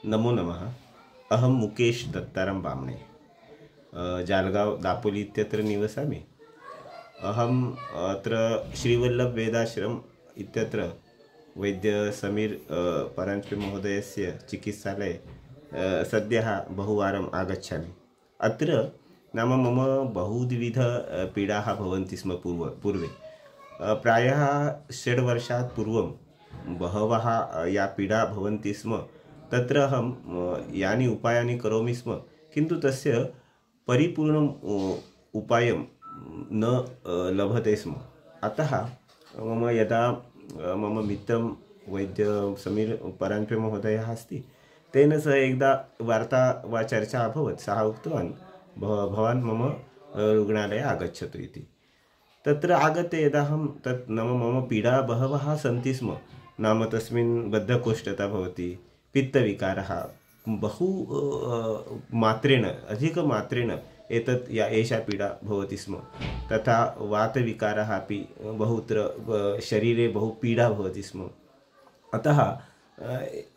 नमो नमः। अहं मुकेश दत्ताराम बामणे, जालगांव दापोली इत्यत्र निवसामि। अहम् अत्र श्रीवल्लभ वेदाश्रम इत्यत्र वैद्य समीर परांजपे महोदयस्य चिकित्सालये सद्यः बहुवारम् आगच्छामि। अत्र नाम मम बहुविध पीडाः भवन्ति स्म पूर्वे। प्रायः 6 वर्षात् पूर्वं बहवः या पीडा भवन्ति स्म, तत्र अहं यानि उपायानि करोमि स्म, किन्तु तस्य परिपूर्णम् उपायं न लभते स्म। अतः मम यदा मम मित्रं वैद्य समीर परांजपे महोदयः अस्ति, तेन सह एकदा वार्ता वा चर्चा अभवत्। सः उक्तवान्, भवान् मम रुग्णालये आगच्छतु इति। तत्र आगत्य यदा अहं तत् नाम मम पीडा बहवः सन्ति स्म, नाम तस्मिन् बद्धकोष्ठता भवति, पित्तविकारः बहु मात्रेण अधिकमात्रेण एषा पीडा भवति स्म। तथा वातविकारः अपि बहुत्र शरीरे बहु पीडा भवति स्म। अतः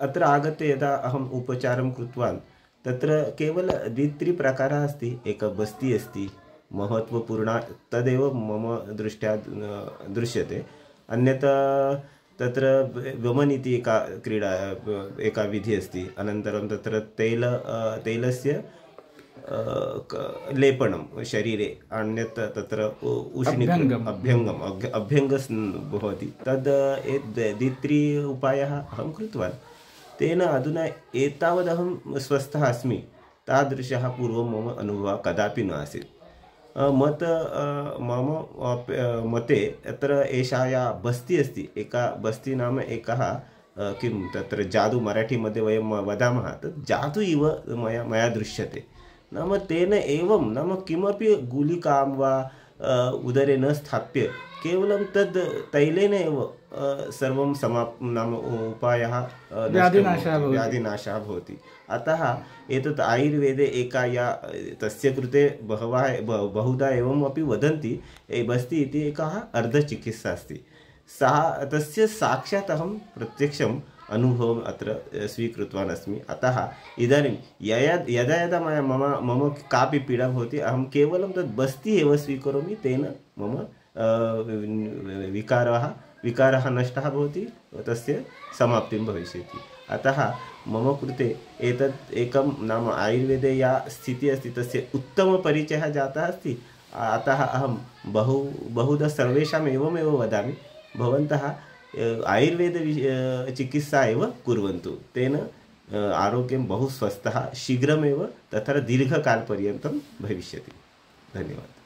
अत्र आगत्य यदा अहम् उपचारं कृतवान्, तत्र केवल 2-3 प्रकाराः अस्ति। एकः बस्ति अस्ति महत्त्वपूर्णा, तदेव मम दृष्ट्या दृश्यते। अन्यथा तत्र वमन इति एका क्रीडा, एका विधिः अस्ति। अनन्तरं तत्र तैलस्य लेपनं शरीरे, अन्यत् तत्र अभ्यङ्गस् भवति। तद् 2-3 उपायः अहं कृतवान्। तेन अधुना एतावदहं स्वस्थः अस्मि, तादृशः पूर्वं मम अनुभवः कदापि न आसीत्। मम मते अत्र एषा या बस्ति अस्ति, एका बस्ति नाम एकः किं तत्र जादू, मराठी मध्ये वयं वदामः, तत् जादू इव मया दृश्यते। नाम तेन एवं नाम किमपि गुलिकां वा उदरे न स्थाप्य, केवलं तद् तैलेन एव सर्वं नाम उपायः व्याधिनाशः भवति। अतः एतत् आयुर्वेदे एका या तस्य कृते बहुधा एवम् अपि वदन्ति, बस्ति इति एकः अर्धचिकित्सा अस्ति। तस्य साक्षात् अहं प्रत्यक्षम् अनुभवम् अत्र स्वीकृतवान् अस्मि। अतः इदानीं यदा मम कापि पीडा भवति, अहं केवलं तद् बस्ति एव स्वीकरोमि। तेन मम विकारः नष्टः भवति, तस्य समाप्तिं भविष्यति। अतः मम कृते एतत् एकं नाम आयुर्वेदे या स्थितिः अस्ति, तस्य उत्तमपरिचयः जातः अस्ति। अतः अहं बहुधा सर्वेषाम् एवमेव वदामि, भवन्तः आयुर्वेद चिकित्सा एव कुर्वन्तु। तेन आरोग्यं बहु स्वस्थः शीघ्रमेव तथा दीर्घकालपर्यन्तं भविष्यति। धन्यवादः।